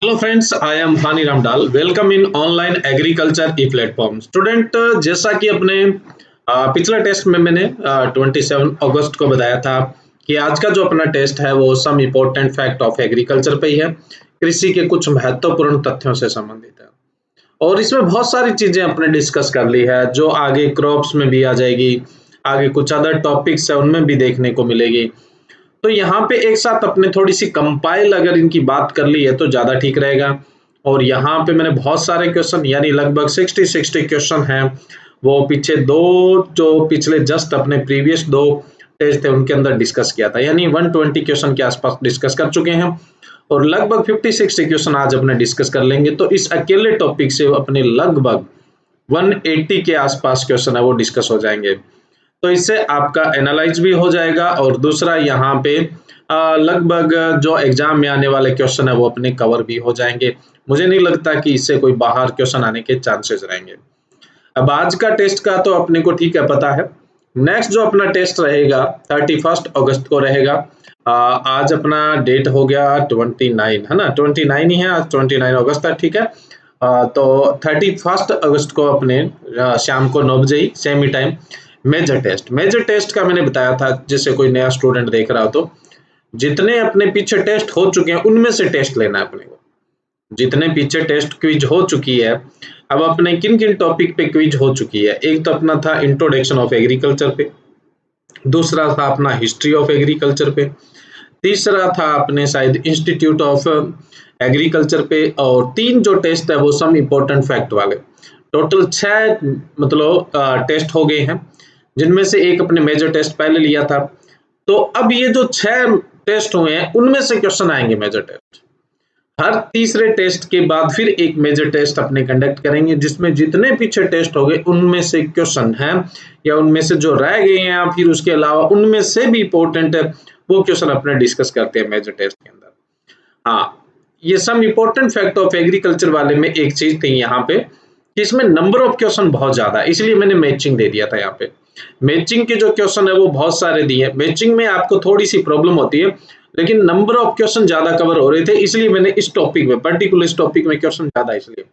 Hello friends, I am Hani Ramdal. Welcome in online agriculture e platform. Student, जैसा कि अपने पिछला टेस्ट में मैंने 27 अगस्त को बताया था कि आज का जो अपना टेस्ट है वो some important fact of agriculture पे ही है। कृषि के कुछ महत्वपूर्ण तथ्यों से संबंधित है और इसमें बहुत सारी चीजें अपने डिस्कस कर ली है जो आगे क्रॉप्स में भी आ जाएगी। आगे कुछ अदर टॉपिक्स है उनमें भी देखने को मिलेगी। तो यहाँ पे एक साथ अपने थोड़ी सी कंपाइल अगर इनकी बात कर ली है तो ज्यादा ठीक रहेगा। और यहाँ पे मैंने बहुत सारे क्वेश्चन यानी लगभग 60 क्वेश्चन हैं वो पीछे दो जो पिछले जस्ट अपने प्रीवियस दो टेस्ट थे उनके अंदर डिस्कस किया था, यानी 120 क्वेश्चन के आसपास डिस्कस कर चुके हैं और लगभग 50-60 क्वेश्चन आज अपने डिस्कस कर लेंगे। तो इस अकेले टॉपिक से अपने लगभग 180 के आसपास क्वेश्चन है वो डिस्कस हो जाएंगे। तो इससे आपका एनालाइज भी हो जाएगा और दूसरा यहाँ पे लगभग जो एग्जाम में आने वाले क्वेश्चन है वो अपने कवर भी हो जाएंगे। मुझे नहीं लगता कि इससे कोई बाहर क्वेश्चन आने के चांसेस रहेंगे। अब आज का टेस्ट का तो अपने को ठीक है पता है। नेक्स्ट जो अपना टेस्ट रहेगा 31 अगस्त को रहेगा। आज अपना डेट हो गया 29 है ना, 29 ही है आज, 29 अगस्त है, ठीक है। तो 31 अगस्त को अपने शाम को 9 बजे ही सेम ही टाइम मेजर टेस्ट का मैंने बताया था। जैसे कोई नया स्टूडेंट देख रहा हो तो जितने अपने पीछे टेस्ट हो चुके हैं उनमें से टेस्ट लेना है अपने को। जितने पीछे टेस्ट क्विज हो चुकी है, अब अपने किन किन टॉपिक पे क्विज हो चुकी है। एक तो अपना था इंट्रोडक्शन ऑफ एग्रीकल्चर पे, दूसरा था अपना हिस्ट्री ऑफ एग्रीकल्चर पे, तीसरा था अपने शायद इंस्टीट्यूट ऑफ एग्रीकल्चर पे, और तीन जो टेस्ट है वो सम इम्पोर्टेंट फैक्ट वाले। टोटल 6 मतलब टेस्ट हो गए हैं जिनमें से एक अपने मेजर टेस्ट पहले लिया था। तो अब ये जो 6 टेस्ट हुए हैं उनमें से क्वेश्चन आएंगे मेजर टेस्ट। हर तीसरे टेस्ट के बाद फिर एक मेजर टेस्ट अपने कंडक्ट करेंगे जिसमें जितने पीछे टेस्ट हो गए उनमें से क्वेश्चन हैं या उनमें से जो रह गए हैं या फिर उसके अलावा उनमें से भी इंपॉर्टेंट है वो क्वेश्चन अपने डिस्कस करते हैं मेजर टेस्ट के अंदर। हाँ, ये some important fact of agriculture वाले में एक चीज थी यहाँ पे कि इसमें नंबर ऑफ क्वेश्चन बहुत ज्यादा है, इसलिए मैंने मैचिंग दे दिया था। यहाँ पे मैचिंग के जो क्वेश्चन है वो बहुत सारे दिए। मैचिंग में आपको थोड़ी सी प्रॉब्लम होती है लेकिन नंबर ऑफ क्वेश्चन ज्यादा कवर हो रहे थे, इसलिए मैंने इस टॉपिक में पर्टिकुलर इस टॉपिक में क्वेश्चन ज्यादा, इसलिए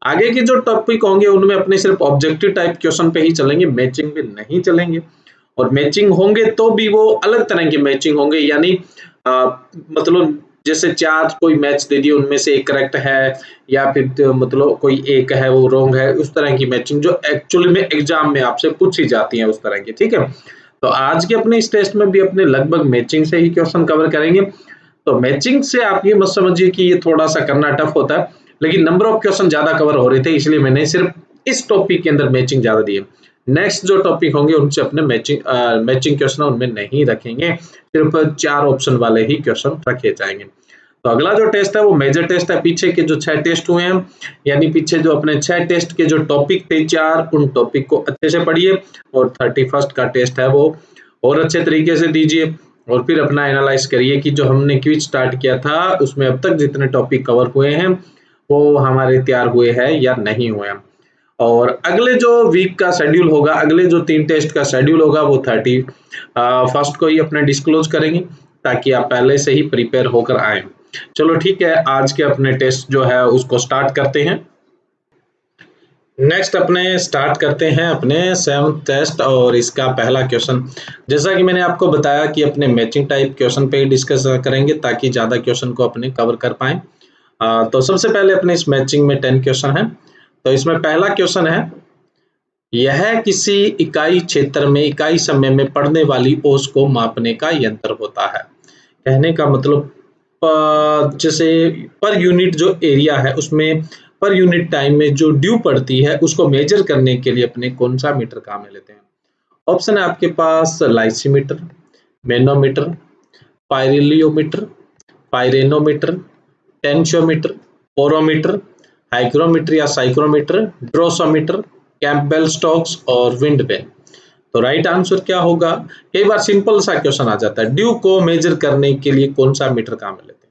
आगे के जो टॉपिक होंगे उनमें अपने सिर्फ ऑब्जेक्टिव टाइप क्वेश्चन पे ही चलेंगे, मैचिंग पे नहीं चलेंगे। और मैचिंग होंगे तो भी वो अलग तरह के मैचिंग होंगे, यानी मतलब जैसे 4 कोई मैच दे दिए उनमें से एक करेक्ट है या फिर मतलब कोई एक है वो रॉन्ग है, उस तरह की मैचिंग जो एक्चुअली में एग्जाम में आपसे पूछी जाती है उस तरह की, ठीक है। तो आज के अपने इस टेस्ट में भी अपने लगभग मैचिंग से ही क्वेश्चन कवर करेंगे। तो मैचिंग से आप ये मत समझिए कि ये थोड़ा सा करना टफ होता है, लेकिन नंबर ऑफ क्वेश्चन ज्यादा कवर हो रहे थे इसलिए मैंने सिर्फ इस टॉपिक के अंदर मैचिंग ज्यादा दी है। नेक्स्ट जो टॉपिक होंगे उनसे अपने मैचिंग क्वेश्चन उनमें नहीं रखेंगे, सिर्फ 4 ऑप्शन वाले ही क्वेश्चन रखे जाएंगे। तो अगला जो टेस्ट है वो मेजर टेस्ट है। पीछे के जो 6 टेस्ट हुए हैं यानी पीछे जो अपने 6 टेस्ट के जो टॉपिक थे 4, उन टॉपिक को अच्छे से पढ़िए और 31 का टेस्ट है वो और अच्छे तरीके से दीजिए और फिर अपना एनालाइज करिए कि जो हमने क्विज स्टार्ट किया था उसमें अब तक जितने टॉपिक कवर हुए हैं वो हमारे तैयार हुए हैं या नहीं हुए हैं। और अगले जो वीक का शेड्यूल होगा, अगले जो 3 टेस्ट का शेड्यूल होगा वो 31 को ही अपने डिस्क्लोज करेंगे ताकि आप पहले से ही प्रिपेयर होकर आए। चलो ठीक है, आज के अपने टेस्ट जो है उसको स्टार्ट करते हैं। नेक्स्ट अपने स्टार्ट करते हैं अपने 7th टेस्ट और इसका पहला क्वेश्चन। जैसा कि मैंने आपको बताया कि अपने मैचिंग टाइप क्वेश्चन पे ही डिस्कस करेंगे ताकि ज्यादा क्वेश्चन को अपने कवर कर पाए। तो सबसे पहले अपने इस मैचिंग में 10 क्वेश्चन है। तो इसमें पहला क्वेश्चन है, यह किसी इकाई क्षेत्र में इकाई समय में पड़ने वाली ओस को मापने का यंत्र होता है। कहने का मतलब जैसे पर यूनिट जो एरिया है उसमें पर यूनिट टाइम में जो ड्यू पड़ती है उसको मेजर करने के लिए अपने कौन सा मीटर काम में लेते हैं। ऑप्शन है आपके पास लाइसीमीटर, मैनोमीटर, पाइरिलियोमीटर, पाइरेनोमीटर, टेंशियोमीटर, ओरोमीटर, हाइग्रोमीटर या साइक्रोमीटर, ड्रोसोमीटर, कैम्पबेल स्टोक्स और विंड वेन। तो राइट आंसर क्या होगा? कई बार सिंपल सा क्वेश्चन आ जाता है, ड्यू को मेजर करने के लिए कौन सा मीटर काम में लेते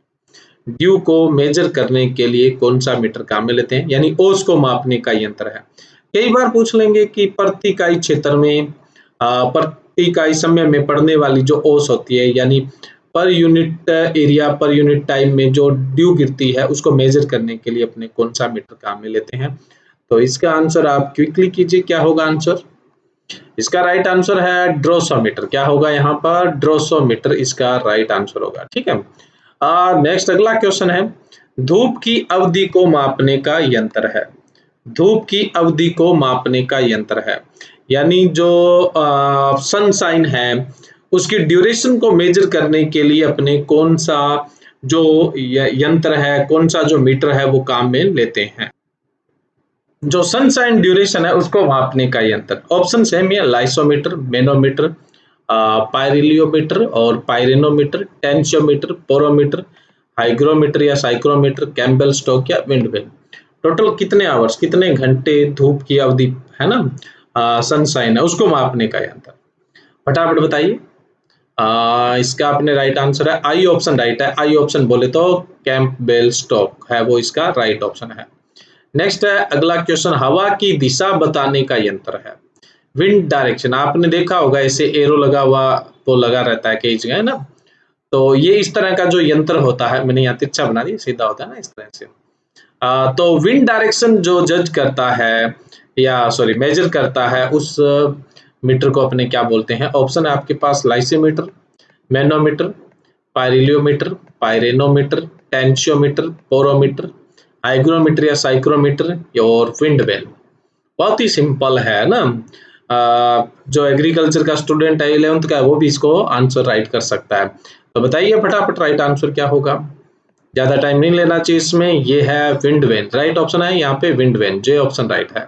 हैं। ड्यू को मेजर करने के लिए कौन सा मीटर काम में लेते हैं, यानी ओस को मापने का यंत्र है। कई बार पूछ लेंगे कि प्रति इकाई क्षेत्र में प्रति इकाई समय में पड़ने वाली जो ओस होती है, यानी per unit area per unit time में जो ड्यू गिरती है उसको मेजर करने के लिए अपने कौन सा मीटर काम में लेते हैं। तो इसका आंसर आप क्विकली कीजिए, क्या होगा आंसर। इसका राइट आंसर है ड्रोसोमीटर। क्या होगा यहाँ पर, ड्रोसोमीटर इसका राइट आंसर होगा। ठीक है, नेक्स्ट अगला क्वेश्चन है, धूप की अवधि को मापने का यंत्र है। धूप की अवधि को मापने का यंत्र है, यानी जो सनशाइन है उसकी ड्यूरेशन को मेजर करने के लिए अपने कौन सा जो यंत्र है, कौन सा जो मीटर है वो काम में लेते हैं। जो सनशाइन ड्यूरेशन है उसको मापने का यंत्र, ऑप्शन सेम है, लाइसोमीटर, मैनोमीटर, पायरिलियोमीटर और पायरेनोमीटर, टेंशियोमीटर, पोरोमीटर, हाइग्रोमीटर या साइक्रोमीटर, कैम्बेल स्टोक या विंडवेल। टोटल कितने आवर्स, कितने घंटे धूप की अवधि है ना सनशाइन है उसको मापने का यंत्र, फटाफट बताइए। इसका अपने राइट आंसर है आई ऑप्शन राइट है। आई ऑप्शन बोले तो कैम्पबेल स्टोक है वो इसका राइट ऑप्शन है। नेक्स्ट है अगला क्वेश्चन, हवा की दिशा बताने का यंत्र है। विंड डायरेक्शन, आपने देखा होगा ऐसे एरो लगा हुआ वो लगा रहता है कई जगह है ना, तो ये इस तरह का जो यंत्र होता है, मैंने यहाँ तिरछा बना दिया, सीधा होता है ना इस तरह से। तो विंड डायरेक्शन जो जज करता है या सॉरी मेजर करता है उस मीटर को अपने क्या बोलते हैं। ऑप्शन है आपके पास, लाइसीमीटर, मैनोमीटर, पायरिलियोमीटर, पायरेनोमीटर, टेंशियोमीटर, पोरोमीटर, हाइग्रोमीटर या साइक्रोमीटर और विंडवेल। बहुत ही सिंपल है ना, जो एग्रीकल्चर का स्टूडेंट है 11th का वो भी इसको आंसर राइट कर सकता है। तो बताइए फटाफट राइट आंसर क्या होगा, ज्यादा टाइम नहीं लेना चाहिए इसमें। ये है विंडवेन, राइट ऑप्शन है यहाँ पे विंडवेन, जे ऑप्शन राइट है।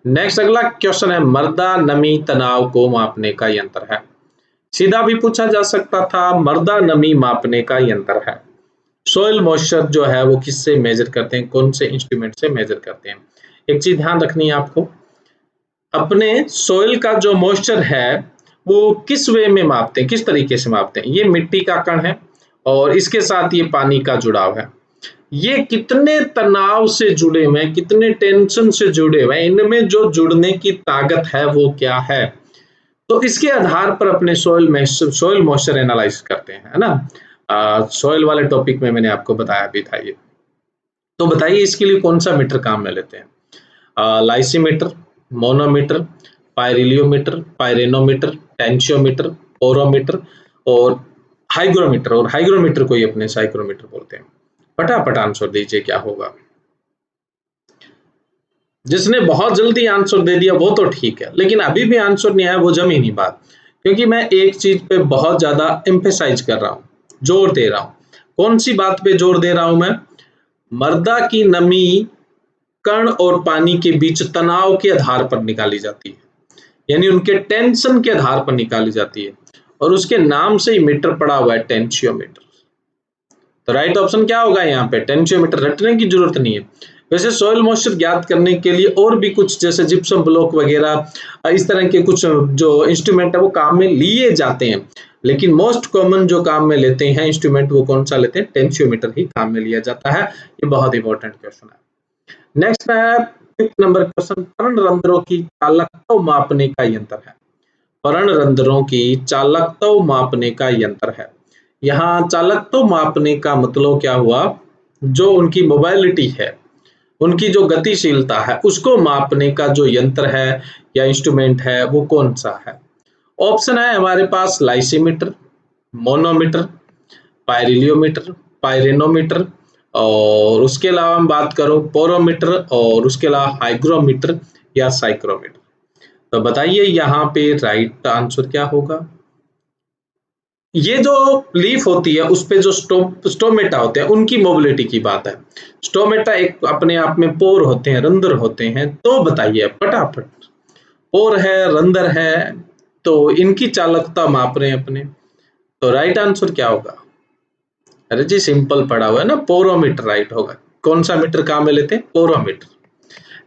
नेक्स्ट अगला क्वेश्चन है, मृदा नमी तनाव को मापने का यंत्र है। सीधा भी पूछा जा सकता था, मृदा नमी मापने का यंत्र है। सोइल मॉइस्चर जो है वो किससे मेजर करते हैं, कौन से इंस्ट्रूमेंट से मेजर करते हैं। एक चीज ध्यान रखनी है आपको, अपने सोइल का जो मॉइस्चर है वो किस वे में मापते हैं, किस तरीके से मापते हैं। ये मिट्टी का कण है और इसके साथ ये पानी का जुड़ाव है, ये कितने तनाव से जुड़े हुए हैं, कितने टेंशन से जुड़े हुए हैं, इनमें जो जुड़ने की ताकत है वो क्या है। तो इसके आधार पर अपने सोइल मॉइस्चर एनालाइज करते हैं, है ना। सोइल वाले टॉपिक में मैंने आपको बताया भी था ये। तो बताइए इसके लिए कौन सा मीटर काम में लेते हैं। लाइसीमीटर, मोनोमीटर, पायरिलियोमीटर, पायरेनोमीटर, टेंशियोमीटर, पोरोमीटर और हाइग्रोमीटर, और हाइग्रोमीटर को ही अपने साइक्रोमीटर बोलते हैं। फटाफट आंसर दीजिए क्या होगा। जिसने बहुत जल्दी आंसर दे दिया वो तो ठीक है, लेकिन अभी भी आंसर नहीं आया वो जमीनी बात, क्योंकि मैं एक चीज पे बहुत ज्यादा एम्फेसाइज कर रहा हूँ, जोर दे रहा हूँ। कौन सी बात पे जोर दे रहा हूं मैं, मृदा की नमी कण और पानी के बीच तनाव के आधार पर निकाली जाती है, यानी उनके टेंशन के आधार पर निकाली जाती है, और उसके नाम से ही मीटर पड़ा हुआ है, टेंशियोमीटर। तो राइट ऑप्शन क्या होगा यहाँ पे, टेंशियोमीटर। रटने की जरूरत नहीं है। वैसे सोइल मॉइस्चर ज्ञात करने के लिए और भी कुछ जैसे जिप्सम ब्लॉक वगैरह इस तरह के कुछ जो इंस्ट्रूमेंट है वो काम में लिए जाते हैं, लेकिन मोस्ट कॉमन जो काम में लेते हैं इंस्ट्रूमेंट वो कौन सा लेते हैं, टेंशियोमीटर ही काम में लिया जाता है। ये बहुत इंपॉर्टेंट क्वेश्चन है। नेक्स्ट है 5th नंबर क्वेश्चन, पर्णरंध्रों की चालकता मापने का यंत्र है। पर्णरंध्रों की चालकता मापने का यंत्र है। यहाँ चालकता मापने का मतलब क्या हुआ, जो उनकी मोबाइलिटी है, उनकी जो गतिशीलता है उसको मापने का जो यंत्र है या इंस्ट्रूमेंट है वो कौन सा है। ऑप्शन है हमारे पास, लाइसीमीटर, मोनोमीटर, पायरिलियोमीटर, पायरेनोमीटर, और उसके अलावा हम बात करूं पोरोमीटर, और उसके अलावा हाइग्रोमीटर या साइक्रोमीटर। तो बताइए यहाँ पे राइट आंसर क्या होगा। ये जो लीफ होती है उस पे जो स्टोमेटा होते हैं उनकी मोबिलिटी की बात है। स्टोमेटा एक अपने आप में पोर होते हैं, रंध्र होते हैं। तो बताइए फटाफट, पोर है, रंध्र है, तो इनकी चालकता माप रहे हैं अपने, तो राइट आंसर क्या होगा। अरे जी सिंपल पड़ा हुआ है ना, पोरोमीटर राइट होगा। कौन सा मीटर काम में लेते हैं, पोरोमीटर।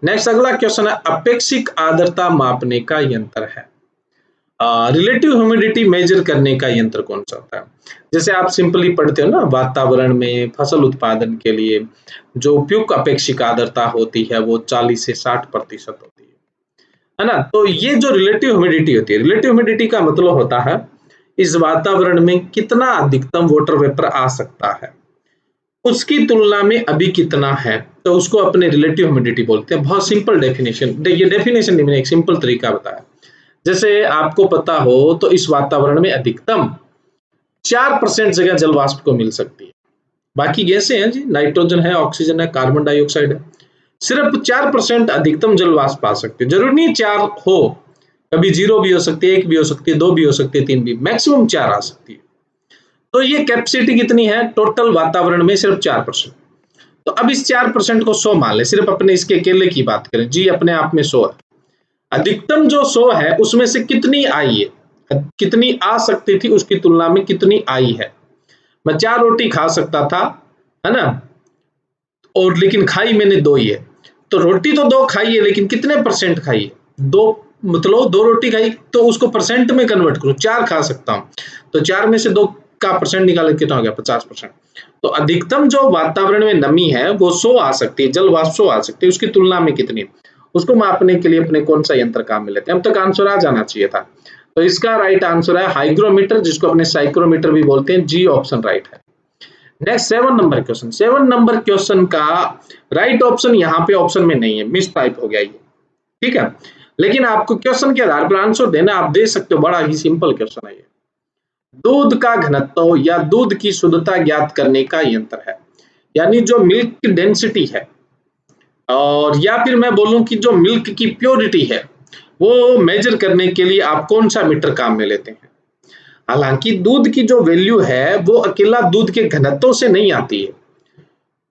नेक्स्ट अगला क्वेश्चन है, अपेक्षिक आर्द्रता मापने का यंत्र है। रिलेटिव ह्यूमिडिटी मेजर करने का यंत्र कौन सा होता है। जैसे आप सिंपली पढ़ते हो ना, वातावरण में फसल उत्पादन के लिए जो उपयुक्त अपेक्षिक आर्द्रता होती है वो 40 से 60% होती है ना। तो ये जो रिलेटिव ह्यूमिडिटी होती है, रिलेटिव ह्यूमिडिटी का मतलब होता है इस वातावरण में कितना अधिकतम वाटर वेपर आ सकता है, उसकी तुलना में अभी कितना है, तो उसको अपने रिलेटिव ह्यूमिडिटी बोलते हैं। बहुत सिंपल डेफिनेशन, ये डेफिनेशन नहीं, मैंने एक सिंपल तरीका बताया। जैसे आपको पता हो तो इस वातावरण में अधिकतम 4% जगह जल वाष्प को मिल सकती है। बाकी गैसें हैं जी, नाइट्रोजन है, ऑक्सीजन है, कार्बन डाइऑक्साइड है। सिर्फ 4% अधिकतम जल वाष्प आ सकती है। जरूरी नहीं 4 हो, कभी 0 भी हो सकती है, 1 भी हो सकती है, 2 भी हो सकती है, 3 भी, मैक्सिमम 4 आ सकती है। तो ये कैपेसिटी कितनी है टोटल वातावरण में? सिर्फ 4%। तो अब इस 4% को 100 मान ले, सिर्फ अपने इसके अकेले की बात करें जी, अपने आप में 100 है। अधिकतम जो 100 है उसमें से कितनी आई है, कितनी आ सकती थी उसकी तुलना में कितनी आई है। मैं 4 रोटी खा सकता था, है ना, और लेकिन खाई मैंने 2 ही है। तो रोटी तो 2 खाई है, लेकिन कितने परसेंट खाई है? 2, मतलब 2 रोटी खाई तो उसको परसेंट में कन्वर्ट करो, 4 खा सकता हूँ, तो 4 में से 2 का परसेंट निकाले कितना हो गया? 50%। तो अधिकतम जो वातावरण में नमी है वो 100 आ सकती है, जल वाष्प 100 आ सकती है, उसकी तुलना में कितनी? उसको मापने के लिए अपने कौन सा यंत्र काम में लेते हैं? अब तक आंसर आ जाना चाहिए था। तो इसका राइट आंसर है हाइग्रोमीटर, जिसको अपने साइक्रोमीटर भी बोलते हैं। जी ऑप्शन राइट है। Next 7 number question. 7 number question का राइट ऑप्शन यहाँ पे ऑप्शन में नहीं है, मिस टाइप हो गया ये, ठीक है। लेकिन आपको क्वेश्चन के आधार पर आंसर देना आप दे सकते हो, बड़ा ही सिंपल क्वेश्चन है ये। दूध का घनत्व या दूध की शुद्धता ज्ञात करने का यंत्र है, यानी जो मिल्क डेंसिटी है, और या फिर मैं बोलूं कि जो मिल्क की प्योरिटी है, वो मेजर करने के लिए आप कौन सा मीटर काम में लेते हैं? हालांकि दूध की जो वैल्यू है वो अकेला दूध के घनत्व से नहीं आती है,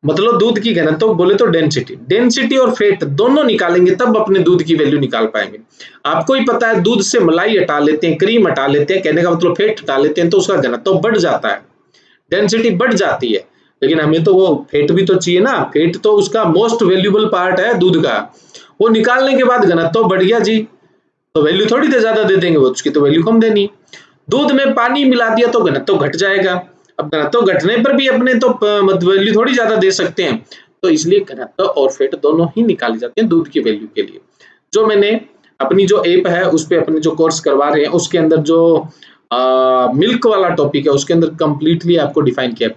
मतलब दूध की घनत्व बोले तो डेंसिटी और फेट दोनों निकालेंगे तब अपने दूध की वैल्यू निकाल पाएंगे। आपको ही पता है, दूध से मलाई हटा लेते हैं, क्रीम हटा लेते हैं, कहने का मतलब फेट हटा लेते हैं, तो उसका घनत्व बढ़ जाता है, डेंसिटी बढ़ जाती है। लेकिन हमें तो वो फेट भी तो चाहिए ना, फेट तो उसका मोस्ट वैल्यूबल पार्ट है दूध का, वो निकालने के बाद घनत्व बढ़ गया जी, तो वैल्यू थोड़ी देर ज्यादा दे देंगे, वो उसकी तो वैल्यू कम देनी। दूध में पानी मिला दिया तो घनत्व घट जाएगा, अब घनत्व घटने पर भी अपने तो वैल्यू थोड़ी ज्यादा दे सकते हैं, तो इसलिए घनत्व और फेट दोनों ही निकाली जाती हैं दूध की वैल्यू के लिए। जो मैंने अपनी जो ऐप है उस पे अपने जो कोर्स करवा रहे हैं उसके अंदर जो मिल्क वाला टॉपिक है उसके अंदर कंप्लीटली आपको डिफाइन किया।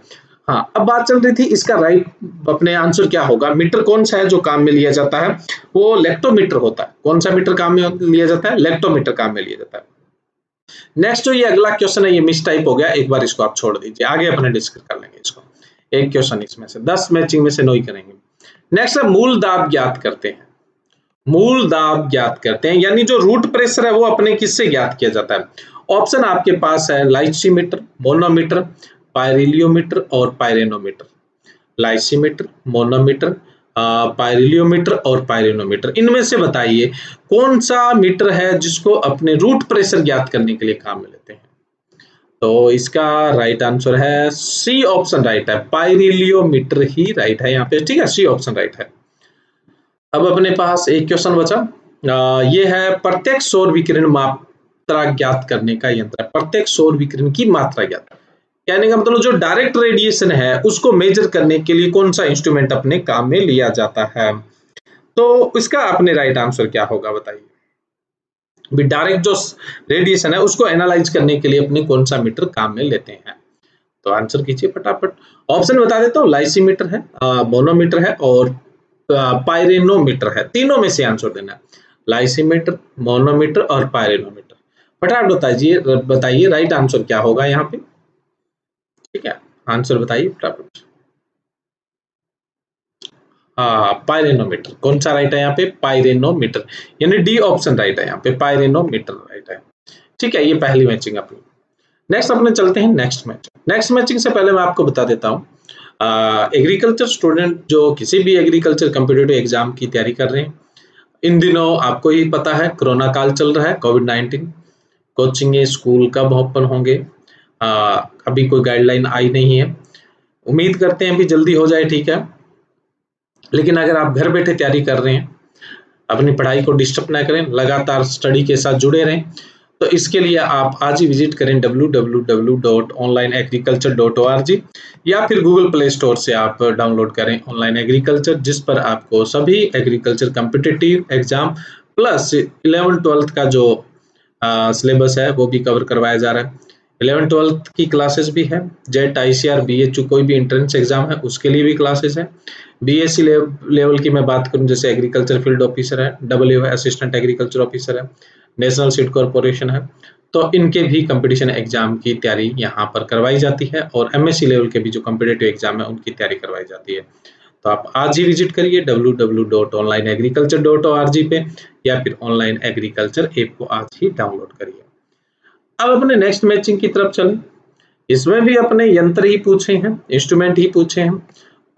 हाँ, अब बात चल रही थी इसका राइट अपने आंसर क्या होगा। मीटर कौन सा है जो काम में लिया जाता है? वो लेक्टोमीटर होता है। कौन सा मीटर काम में लिया जाता है? लेक्टोमीटर काम में लिया जाता है। नेक्स्ट जो ये अगला क्वेश्चन है ये मिस टाइप हो गया, एक बार इसको आप छोड़ दीजिए, आगे अपने डिस्कस कर लेंगे इसको। एक क्वेश्चन इसमें से 10 मैचिंग में से 9 ही करेंगे। नेक्स्ट है मूल दाब ज्ञात करते हैं। मूल दाब ज्ञात करते हैं, यानी जो रूट प्रेशर है वो अपने किससे ज्ञात किया जाता है? ऑप्शन आपके पास है लाइसीमीटर, मोनोमीटर, पायरिलियोमीटर और पायरेनोमीटर। लाइसीमीटर, मोनोमीटर, पायरिलियोमीटर और पायरेनोमीटर, इनमें से बताइए कौन सा मीटर है जिसको अपने रूट प्रेशर ज्ञात करने के लिए काम में लेते हैं? तो इसका राइट आंसर है सी ऑप्शन राइट है, पायरिलियोमीटर ही राइट है यहाँ पे, ठीक है, सी ऑप्शन राइट है। अब अपने पास एक क्वेश्चन बचा, ये है प्रत्येक सौर विकिरण मात्रा ज्ञात करने का यंत्र है। प्रत्येक सौर विकिरण की मात्रा ज्ञात, कहने का मतलब जो डायरेक्ट रेडिएशन है उसको मेजर करने के लिए कौन सा इंस्ट्रूमेंट अपने काम में लिया जाता है? तो इसका अपने राइट आंसर क्या होगा बताइए। डायरेक्ट जो रेडिएशन है उसको एनालाइज करने के लिए अपने कौन सा मीटर काम में लेते हैं? तो आंसर कीजिए फटाफट। ऑप्शन बता देता हूँ, लाइसीमीटर है, मोनोमीटर है और पायरेनोमीटर है। तीनों में से आंसर देना है, लाइसीमीटर, मोनोमीटर और पायरेनोमीटर। फटाफट बताइए, बताइए राइट आंसर क्या होगा यहाँ पे, ठीक है, आंसर बताइए फटाफट। हाँ, पायरेनोमीटर कौन सा राइट है यहाँ पे? पायरेनोमीटर, यानी डी ऑप्शन राइट है यहाँ पे, पायरेनोमीटर राइट है। ठीक है, ये पहली मैचिंग अपनी। नेक्स्ट अपने चलते हैं नेक्स्ट मैचिंग। नेक्स्ट मैचिंग से पहले मैं आपको बता देता हूँ, एग्रीकल्चर स्टूडेंट जो किसी भी एग्रीकल्चर कॉम्पिटिटिव एग्जाम की तैयारी कर रहे हैं, इन दिनों आपको ही पता है कोरोना काल चल रहा है, कोविड-19, कोचिंग स्कूल कब ओपन होंगे, अभी कोई गाइडलाइन आई नहीं है, उम्मीद करते हैं अभी जल्दी हो जाए, ठीक है। लेकिन अगर आप घर बैठे तैयारी कर रहे हैं, अपनी पढ़ाई को डिस्टर्ब ना करें, लगातार स्टडी के साथ जुड़े रहें, तो इसके लिए आप आज ही विजिट करें www.onlineagriculture.org या फिर गूगल प्ले स्टोर से आप डाउनलोड करें ऑनलाइन एग्रीकल्चर, जिस पर आपको सभी agriculture competitive exam plus 11th 12th का जो सिलेबस है वो भी कवर करवाया जा रहा है। 11th-12th की क्लासेस भी है। जेट, आईसीआर, बीएचयू कोई भी एंट्रेंस एग्जाम है उसके लिए भी क्लासेस है। बीएससी लेवल की मैं बात करूं, जैसे एग्रीकल्चर फील्ड ऑफिसर है, डब्ल्यू है असिस्टेंट एग्रीकल्चर ऑफिसर है, नेशनल सीड कॉर्पोरेशन है, तो इनके भी कंपटीशन एग्जाम की तैयारी यहाँ पर करवाई जाती है। और एमएससी लेवल के भी जो कॉम्पिटिटिव एग्जाम है उनकी तैयारी करवाई जाती है। तो आप आज ही विजिट करिए www.onlineagriculture.org पे, या फिर ऑनलाइन एग्रीकल्चर ऐप को आज ही डाउनलोड करिए। अब अपने नेक्स्ट मैचिंग की तरफ चलें। इसमें भी अपने यंत्र ही पूछे हैं, इंस्ट्रूमेंट ही पूछे हैं।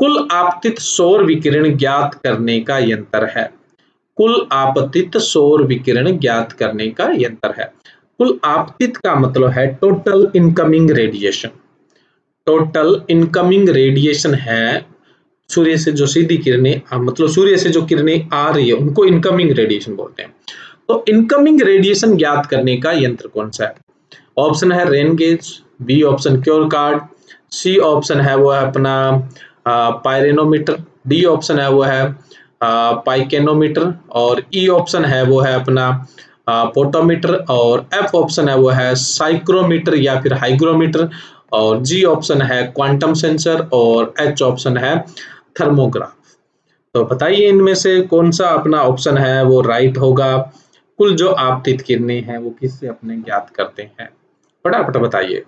कुल आपतित सौर विकिरण ज्ञात करने का यंत्र है। कुल आपतित सौर विकिरण ज्ञात करने का यंत्र है। कुल आपतित का मतलब है total incoming radiation. Total incoming radiation है सूर्य से जो सीधी किरणें, मतलब सूर्य से जो किरणें आ रही है उनको इनकमिंग रेडिएशन बोलते हैं। तो इनकमिंग रेडिएशन ज्ञात करने का यंत्र कौन सा है? ऑप्शन है rain gauge, B option cure card, C option है वो है अपना पायरेनोमीटर, डी ऑप्शन है वो है पाइकेनोमीटर, और ई ऑप्शन है वो है अपना पोटोमीटर, और एफ ऑप्शन है वो है साइक्रोमीटर या फिर हाइग्रोमीटर, और जी ऑप्शन है क्वांटम सेंसर, और एच ऑप्शन है थर्मोग्राफ। तो बताइए इनमें से कौन सा अपना ऑप्शन है वो राइट होगा। कुल जो आपतित किरणें हैं वो किससे अपने ज्ञात करते हैं, फटाफट बताइए।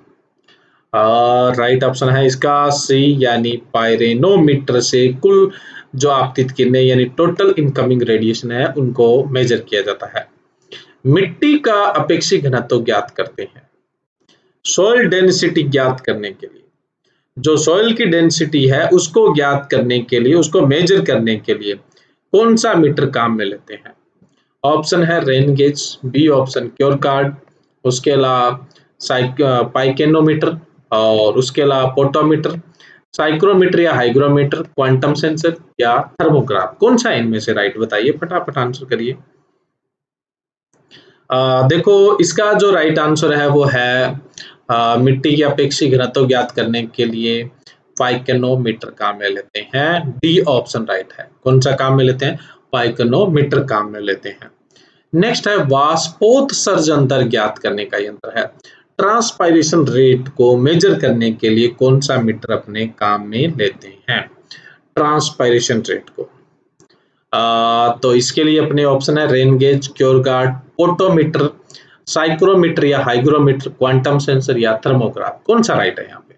राइट ऑप्शन है इसका सी, यानी पायरेनोमीटर से कुल जो आपतित किरणें यानी टोटल इनकमिंग रेडिएशन है उनको मेजर किया जाता है। मिट्टी का अपेक्षित घनत्व ज्ञात करते हैं। सॉइल डेंसिटी ज्ञात करने के लिए, जो सॉइल की डेंसिटी है उसको ज्ञात करने के लिए, उसको मेजर करने के लिए कौन सा मीटर काम में लेते हैं? ऑप्शन है rain gauge, B option cure card, उसके अलावा पाइकेनोमीटर, और उसके अलावा पोटोमीटर, साइक्रोमीटर या हाइग्रोमीटर, क्वांटम सेंसर या थर्मोग्राफ। कौन सा इनमें से राइट बताइए, फटाफट आंसर करिए। देखो इसका जो राइट आंसर है वो है मिट्टी की अपेक्षित घनत्व ज्ञात करने के लिए पाइकेनोमीटर काम में लेते हैं। डी ऑप्शन राइट है। कौन सा काम में लेते हैं? पाइकेनोमीटर काम में लेते हैं। नेक्स्ट है वाष्पोत्सर्जन दर ज्ञात करने का यंत्र है। ट्रांसपायरेशन रेट को मेजर करने के लिए कौन सा मीटर अपने काम में लेते हैं? ट्रांसपायरेशन रेट को तो इसके लिए अपने ऑप्शन है rain gauge, cure guard, potometer, psychrometer या हाइग्रोमीटर, क्वांटम सेंसर या थर्मोग्राफ। कौन सा राइट है यहाँ पे?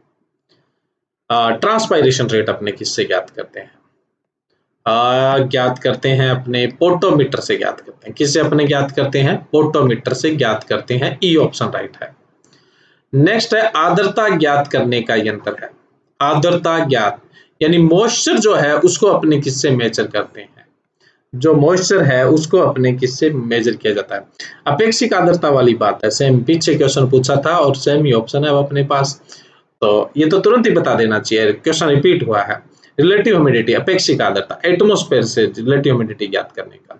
ट्रांसपायरेशन रेट अपने किससे ज्ञात करते हैं? ज्ञात करते हैं अपने पोटोमीटर से ज्ञात करते हैं। किससे अपने ज्ञात करते हैं? पोटोमीटर से ज्ञात करते हैं। ई ऑप्शन राइट है। नेक्स्ट है आर्द्रता ज्ञात करने का यंत्र है। आर्द्रता ज्ञात यानी मॉइस्चर जो है उसको अपने किससे मेजर करते हैं? जो मॉइस्चर है उसको अपने किससे मेजर किया जाता है? अपेक्षित आर्द्रता वाली बात है, सेम पीछे क्वेश्चन पूछा था और सेम ही ऑप्शन है अपने पास, तो ये तो तुरंत ही बता देना चाहिए, क्वेश्चन रिपीट हुआ है। रिलेटिव ह्यूमिडिटी, अपेक्षित आर्द्रता, एटमॉस्फेयर से रिलेटिव ह्यूमिडिटी ज्ञात करने का।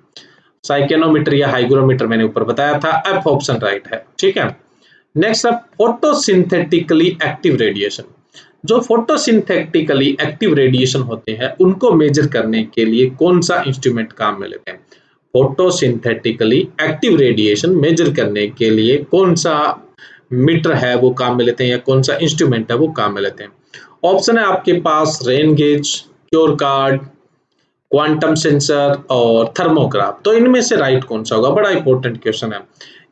साइकेनोमीटर या हाइग्रोमीटर मैंने ऊपर बताया था, एफ ऑप्शन राइट है। ठीक है। नेक्स्ट है फोटोसिंथेटिकली एक्टिव रेडिएशन। जो फोटोसिंथेटिकली एक्टिव रेडिएशन होते हैं उनको मेजर करने के लिए कौन सा इंस्ट्रूमेंट काम में लेते हैं? फोटोसिंथेटिकली एक्टिव रेडिएशन मेजर करने के लिए कौन सा मीटर है वो काम में लेते हैं, या कौन सा इंस्ट्रूमेंट है वो काम में लेते हैं? ऑप्शन है आपके पास rain gauge, cure card, quantum sensor और थर्मोग्राफ। तो इनमें से राइट कौन सा होगा? बड़ा इंपॉर्टेंट क्वेश्चन है।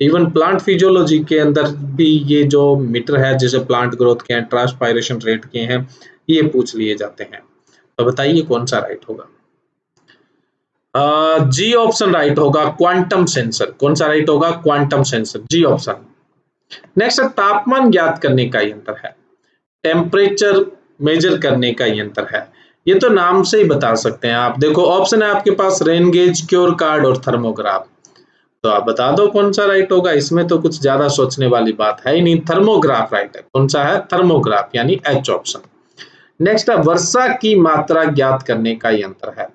इवन प्लांट फिजियोलॉजी के अंदर भी ये जो मीटर है, जैसे प्लांट ग्रोथ के हैं, ट्रांसपायरेशन रेट के हैं, ये पूछ लिए जाते हैं। तो बताइए कौन सा राइट होगा? जी ऑप्शन राइट होगा, क्वांटम सेंसर। कौन सा राइट होगा? क्वांटम सेंसर, जी ऑप्शन। नेक्स्ट तापमान ज्ञात करने का यंत्र है। टेम्परेचर मेजर करने का यंत्र है। ये तो नाम से ही बता सकते हैं आप। देखो ऑप्शन है आपके पास रेन गेज, क्योर कार्ड और थर्मोग्राफ। तो आप बता दो कौन सा राइट होगा। इसमें तो कुछ ज्यादा सोचने वाली बात है ही नहीं, थर्मोग्राफ राइट है। कौन सा है? थर्मोग्राफ, यानी एच ऑप्शन। नेक्स्ट है वर्षा की मात्रा ज्ञात करने का यंत्र है।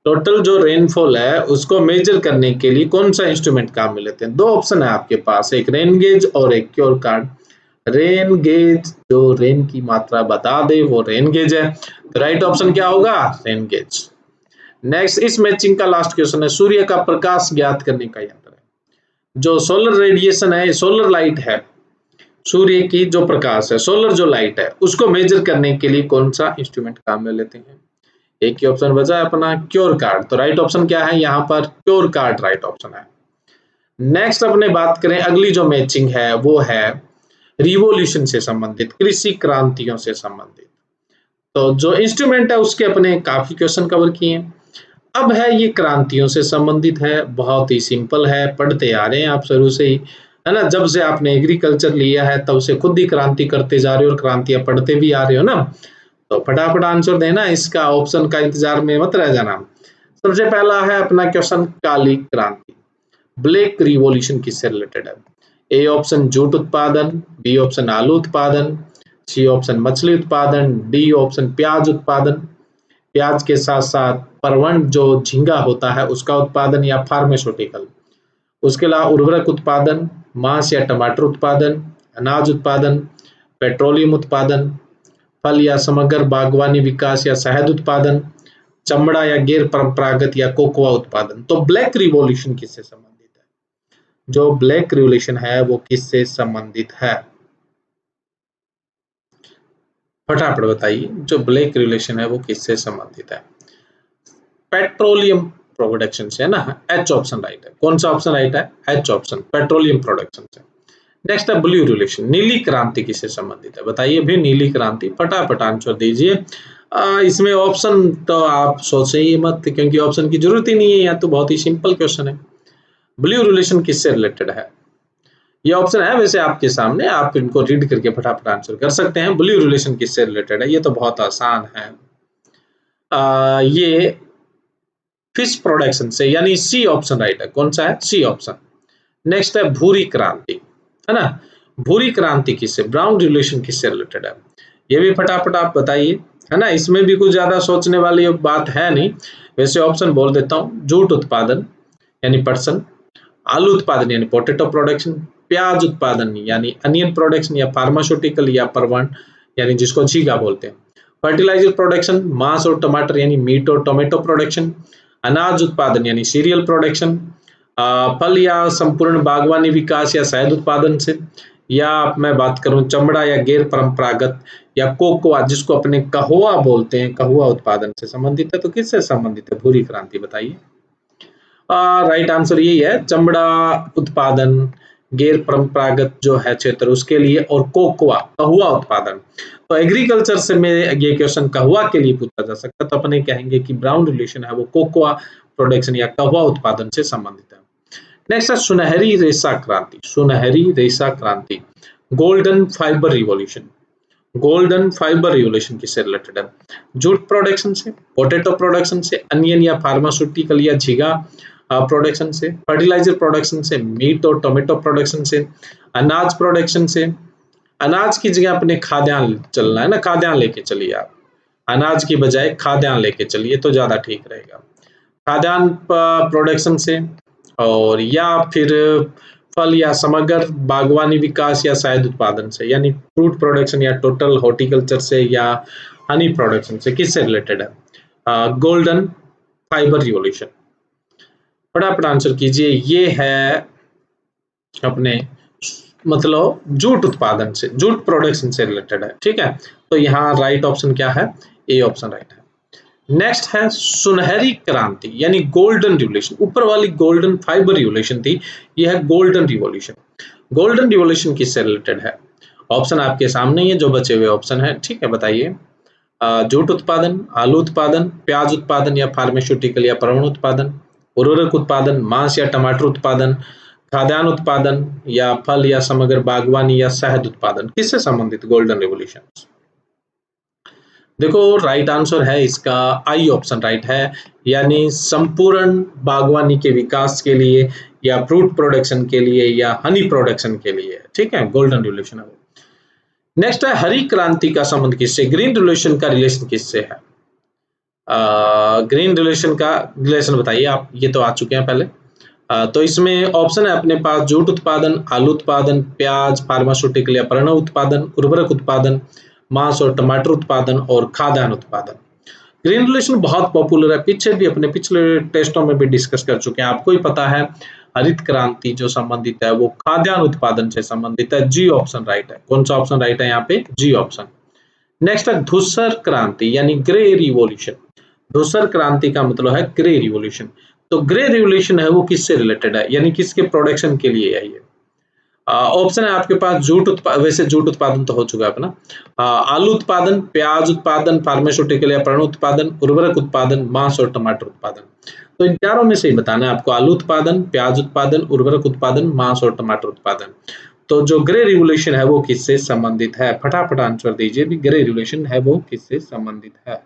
टोटल जो रेनफॉल है उसको मेजर करने के लिए कौन सा इंस्ट्रूमेंट काम में लेते हैं? दो ऑप्शन है आपके पास, एक रेन गेज और एक क्योर कार्ड। रेन गेज जो रेन की मात्रा बता दे वो रेन गेज है। तो राइट ऑप्शन क्या होगा? Rain gauge. नेक्स्ट इस मैचिंग का लास्ट क्वेश्चन है सूर्य का प्रकाश ज्ञात करने का यंत्र है। जो सोलर रेडिएशन है, सोलर लाइट है, सूर्य की जो प्रकाश है, सोलर जो लाइट है, उसको मेजर करने के लिए कौन सा इंस्ट्रूमेंट काम में लेते हैं? एक ही ऑप्शन बचा है अपना क्योर कार्ड। तो राइट ऑप्शन क्या है यहाँ पर? क्योर कार्ड राइट ऑप्शन है। नेक्स्ट अपने बात करें, अगली जो मैचिंग है वो है रिवॉल्यूशन से संबंधित, कृषि क्रांतियों से संबंधित। तो जो इंस्ट्रूमेंट है उसके अपने काफी क्वेश्चन कवर किए हैं। अब है ये क्रांतियों से संबंधित है, बहुत ही सिंपल है, पढ़ते आ रहे हैं आप शुरू से ही, है ना। जब से आपने एग्रीकल्चर लिया है तब से खुद ही क्रांति करते जा रहे हो और क्रांतियां पढ़ते भी आ रहे हो ना। तो फटाफट आंसर देना, इसका ऑप्शन का इंतजार में मत रह जाना। सबसे पहला है अपना क्वेश्चन काली क्रांति, ब्लैक रिवॉल्यूशन किससे रिलेटेड है? ए ऑप्शन जूट उत्पादन, बी ऑप्शन आलू उत्पादन, सी ऑप्शन मछली उत्पादन, डी ऑप्शन प्याज उत्पादन, प्याज के साथ साथ परवंड जो झींगा होता है उसका उत्पादन, या फार्मास्यूटिकल। उसके अलावा उर्वरक उत्पादन, मांस या टमाटर उत्पादन, अनाज उत्पादन, पेट्रोलियम उत्पादन, फल या समग्र बागवानी विकास या शहद उत्पादन, चमड़ा या गैर परंपरागत या कोकोआ उत्पादन। तो ब्लैक रिवॉल्यूशन किससे संबंधित है? जो ब्लैक रिवॉल्यूशन है वो किससे संबंधित है? फटाफट बताइए, जो ब्लैक रिवॉल्यूशन है वो किससे संबंधित है? पेट्रोलियम प्रोडक्शन से, है ना। एच ऑप्शन राइट है। कौन सा ऑप्शन राइट है? एच ऑप्शन, पेट्रोलियम प्रोडक्शन से। नेक्स्ट है ब्लू रिवॉल्यूशन, नीली क्रांति किससे संबंधित है? बताइए भी, नीली क्रांति, फटाफट आंसर दीजिए। इसमें ऑप्शन तो आप सोचे ही मत, क्योंकि ऑप्शन की जरूरत ही नहीं है, यहाँ तो बहुत ही सिंपल क्वेश्चन है। ब्लू रिवॉल्यूशन किससे रिलेटेड है? ये ऑप्शन है वैसे आपके सामने, आप इनको रीड करके फटाफट आंसर कर सकते हैं। ब्लू रिवॉल्यूशन किससे रिलेटेड है? ये तो बहुत आसान है। ये फिश प्रोडक्शन से, यानी सी ऑप्शन राइट है। कौन सा है? C option. नेक्स्ट है भूरी क्रांति, है ना। भूरी क्रांति किससे, ब्राउन रिवॉल्यूशन किससे रिलेटेड है? ये भी फटाफट आप बताइए, है ना। इसमें भी कुछ ज्यादा सोचने वाली बात है नहीं, वैसे ऑप्शन बोल देता हूँ। जूट उत्पादन यानी पटसन, आलू उत्पादन यानी पोटैटो प्रोडक्शन, प्याज उत्पादन यानी अनियन प्रोडक्शन, या फार्मास्यूटिकल या परवंड यानी जिसको झींगा बोलते हैं, फर्टिलाइजर प्रोडक्शन, मांस और टमाटर यानी मीट और टोमेटो प्रोडक्शन, अनाज उत्पादन यानी सीरियल प्रोडक्शन, फल या संपूर्ण बागवानी विकास या शहद उत्पादन से, या मैं बात करूं चमड़ा या गैर परंपरागत या कोकोआ जिसको अपने कहुआ बोलते हैं, कहुआ उत्पादन से संबंधित है। तो किससे संबंधित है भूरी क्रांति? बताइए। राइट आंसर यही है, चमड़ा उत्पादन, गैर परंपरागत जो है क्षेत्र उसके लिए, और कोकोआ कहुआ उत्पादन। तो एग्रीकल्चर से में ये क्वेश्चन कहुआ के लिए पूछा जा सकता है, तो अपने कहेंगे कि ब्राउन रिवॉल्यूशन है वो कोकोआ प्रोडक्शन या कहुआ उत्पादन से संबंधित है। नेक्स्ट है सुनहरी रेशा क्रांति, सुनहरी रेशा क्रांति, golden fibre revolution. Golden fibre revolution किससे रिलेटेड है? जूट प्रोडक्शन से, पोटैटो प्रोडक्शन से, अनियन या फार्मास्यूटिकल या झींगा प्रोडक्शन से, फर्टिलाइजर प्रोडक्शन से, मीट और टोमेटो प्रोडक्शन से, अनाज प्रोडक्शन से। अनाज की जगह अपने खाद्यान्न चलना है ना, खाद्यान्न लेके चलिए आप, अनाज की बजाय खाद्यान्न लेके चलिए तो ज्यादा ठीक रहेगा। खाद्यान्न प्रोडक्शन से, और या फिर फल या समग्र बागवानी विकास या शहद उत्पादन से, यानी फ्रूट प्रोडक्शन या टोटल हॉर्टिकल्चर से, या हनी प्रोडक्शन से। किससे रिलेटेड है? Golden fibre revolution. फटाफट आंसर कीजिए। ये है अपने मतलब जूट उत्पादन से, जूट प्रोडक्शन से रिलेटेड है, ठीक है। तो यहाँ राइट ऑप्शन क्या है? ए ऑप्शन राइट है। नेक्स्ट है सुनहरी क्रांति यानी गोल्डन रिवॉल्यूशन। ऊपर वाली गोल्डन फाइबर रिवॉल्यूशन थी, यह है गोल्डन रिवॉल्यूशन। गोल्डन रिवॉल्यूशन किससे रिलेटेड है? ऑप्शन आपके सामने ही है, जो बचे हुए ऑप्शन है, ठीक है। बताइए। जूट उत्पादन, आलू उत्पादन, प्याज उत्पादन या फार्मास्यूटिकल या परमाणु उत्पादन, उर्वरक उत्पादन, मांस या टमाटर उत्पादन, खाद्यान्न उत्पादन, या फल या समग्र बागवानी या शहद उत्पादन। किससे संबंधित गोल्डन रिवॉल्यूशन? देखो राइट आंसर है इसका आई ऑप्शन राइट है, यानी संपूर्ण बागवानी के विकास के लिए, या फ्रूट प्रोडक्शन के लिए, या हनी प्रोडक्शन के लिए, ठीक है। गोल्डन रिवॉल्यूशन है वो। नेक्स्ट है हरी क्रांति का संबंध किससे, ग्रीन रिवॉल्यूशन का रिलेशन किससे है? ग्रीन रिवॉल्यूशन का रिलेशन बताइए आप, ये तो आ चुके हैं पहले। तो इसमें ऑप्शन है अपने पास जूट उत्पादन, आलू उत्पादन, प्याज, फार्मास्यूटिकल या परमाणु उत्पादन, उर्वरक उत्पादन, मांस और टमाटर उत्पादन, और खाद्यान्न उत्पादन। ग्रीन रिवोल्यूशन बहुत पॉपुलर है, पीछे भी अपने पिछले टेस्टों में भी डिस्कस कर चुके हैं, आपको ही पता है। हरित क्रांति जो संबंधित है वो खाद्यान्न उत्पादन से संबंधित है, जी ऑप्शन राइट है। कौन सा ऑप्शन राइट है यहाँ पे? जी ऑप्शन। नेक्स्ट है धूसर क्रांति यानी ग्रे रिवॉल्यूशन। धूसर क्रांति का मतलब है ग्रे रिवॉल्यूशन। तो ग्रे रिवॉल्यूशन है वो किससे रिलेटेड है, यानी किसके प्रोडक्शन के लिए है ये? ऑप्शन है आपके पास जूट उत्पादन, वैसे जूट उत्पादन तो हो चुका है अपना। आलू उत्पादन, प्याज उत्पादन, फार्मास्यूटिकल या पर्ण उत्पादन, उर्वरक उत्पादन, मांस और टमाटर उत्पादन। तो इन चारों में से ही बताना है आपको, आलू उत्पादन, प्याज उत्पादन, उर्वरक उत्पादन, मांस और टमाटर उत्पादन। तो जो ग्रे रिवॉल्यूशन है वो किससे संबंधित है? फटाफट आंसर दीजिए भी, ग्रे रिवॉल्यूशन है वो किससे संबंधित है?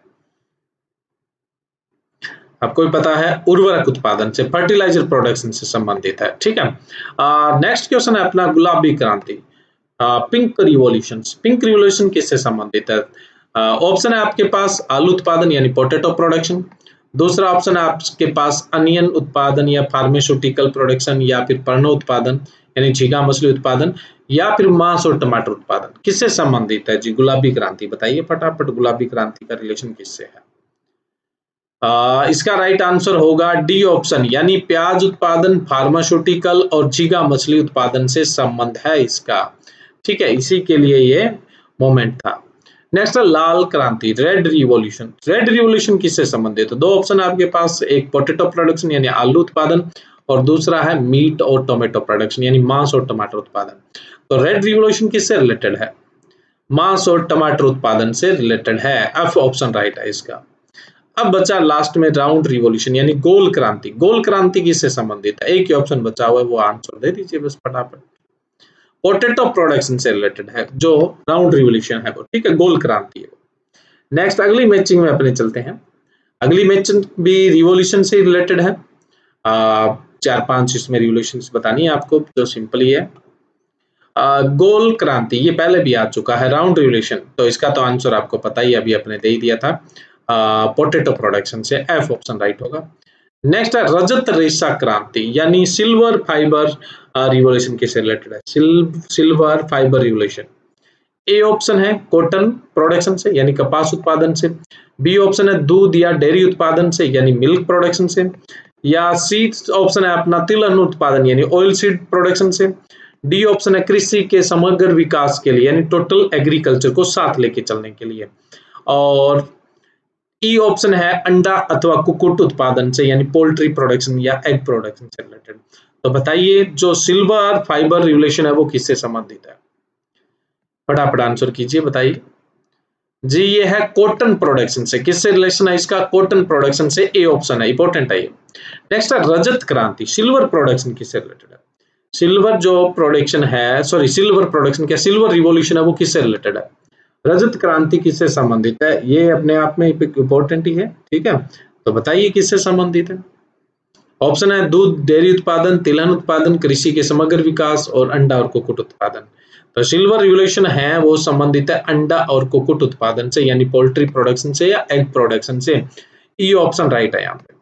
आपको भी पता है उर्वरक उत्पादन से, फर्टिलाइजर प्रोडक्शन से संबंधित है, ठीक है। नेक्स्ट क्वेश्चन है अपना गुलाबी क्रांति, पिंक रिवॉल्यूशन। पिंक रिवॉल्यूशन किससे संबंधित है? ऑप्शन है आपके पास आलू उत्पादन यानी पोटैटो प्रोडक्शन, दूसरा ऑप्शन है आपके पास अनियन उत्पादन या फार्मास्यूटिकल प्रोडक्शन, या फिर पर्ण उत्पादन यानी झींगा मछली उत्पादन, या फिर मांस और टमाटर उत्पादन। किससे संबंधित है जी गुलाबी क्रांति? बताइए फटाफट, गुलाबी क्रांति का रिलेशन किससे है? इसका राइट आंसर होगा डी ऑप्शन, यानी प्याज उत्पादन, फार्मास्यूटिकल और झींगा मछली उत्पादन से संबंध है इसका, ठीक है। इसी के लिए ये मोमेंट था। नेक्स्ट है लाल क्रांति, रेड रिवॉल्यूशन। रेड रिवॉल्यूशन किससे संबंधित है? दो ऑप्शन है आपके पास, एक पोटैटो प्रोडक्शन यानी आलू उत्पादन, और दूसरा है मीट और टोमेटो प्रोडक्शन यानी मांस और टमाटर उत्पादन। तो रेड रिवॉल्यूशन किससे रिलेटेड है? मांस और टमाटर उत्पादन से रिलेटेड है, एफ ऑप्शन राइट है इसका। अब बचा लास्ट में राउंड रिवॉल्यूशन यानी गोल क्रांति। गोल क्रांति किससे संबंधित है? एक ही ऑप्शन बचा हुआ है, वो आंसर दे दीजिए बस फटाफट। पोटैटो प्रोडक्शन से रिलेटेड है जो राउंड रिवॉल्यूशन है वो, ठीक है, गोल क्रांति है। नेक्स्ट अगली मैचिंग में अपने चलते हैं। अगली मैचिंग भी रिवॉल्यूशन से रिलेटेड है। चार पांच इसमें रिवॉल्यूशन बतानी है आपको, जो सिंपल ही है। गोल क्रांति ये पहले भी आ चुका है, राउंड रिवॉल्यूशन तो इसका तो आंसर आपको पता ही, अभी अपने दे ही दिया था, पोटैटो प्रोडक्शन से, एफ ऑप्शन राइट होगा। नेक्स्ट है रजत रेशा क्रांति यानी सिल्वर फाइबर रिवॉल्यूशन किससे रिलेटेड है? Silver fibre revolution. A option है कॉटन प्रोडक्शन से यानी कपास उत्पादन से, बी ऑप्शन है दूध या डेयरी उत्पादन से यानी मिल्क प्रोडक्शन से, या सी ऑप्शन है अपना तिलहन उत्पादन यानी ऑयल सीड प्रोडक्शन से, डी ऑप्शन है कृषि के समग्र विकास के लिए यानी टोटल एग्रीकल्चर को साथ लेके चलने के लिए, और ई ऑप्शन है अंडा अथवा कुक्कुट उत्पादन से यानी पोल्ट्री प्रोडक्शन या एग प्रोडक्शन से रिलेटेड। तो बताइए जो सिल्वर फाइबर रिवॉल्यूशन है वो किससे संबंधित है? फटाफट आंसर कीजिए, बताइए जी। ये है कॉटन प्रोडक्शन से। किससे रिलेशन है इसका? कॉटन प्रोडक्शन से, ए ऑप्शन है, इंपॉर्टेंट है ये। नेक्स्ट है रजत क्रांति, सिल्वर प्रोडक्शन किससे रिलेटेड है? सिल्वर जो प्रोडक्शन है, सॉरी सिल्वर प्रोडक्शन क्या, सिल्वर रिवॉल्यूशन है वो किससे रिलेटेड है? रजत क्रांति किससे संबंधित है? ये अपने आप में इंपॉर्टेंट ही है, ठीक है। तो बताइए किससे संबंधित है? ऑप्शन है दूध, डेयरी उत्पादन, तिलहन उत्पादन, कृषि के समग्र विकास और अंडा और कुक्कुट उत्पादन। तो सिल्वर रिवॉल्यूशन है वो संबंधित है अंडा और कुक्कुट उत्पादन से यानी पोल्ट्री प्रोडक्शन से या एग प्रोडक्शन से। ई ऑप्शन राइट है यहाँ पे।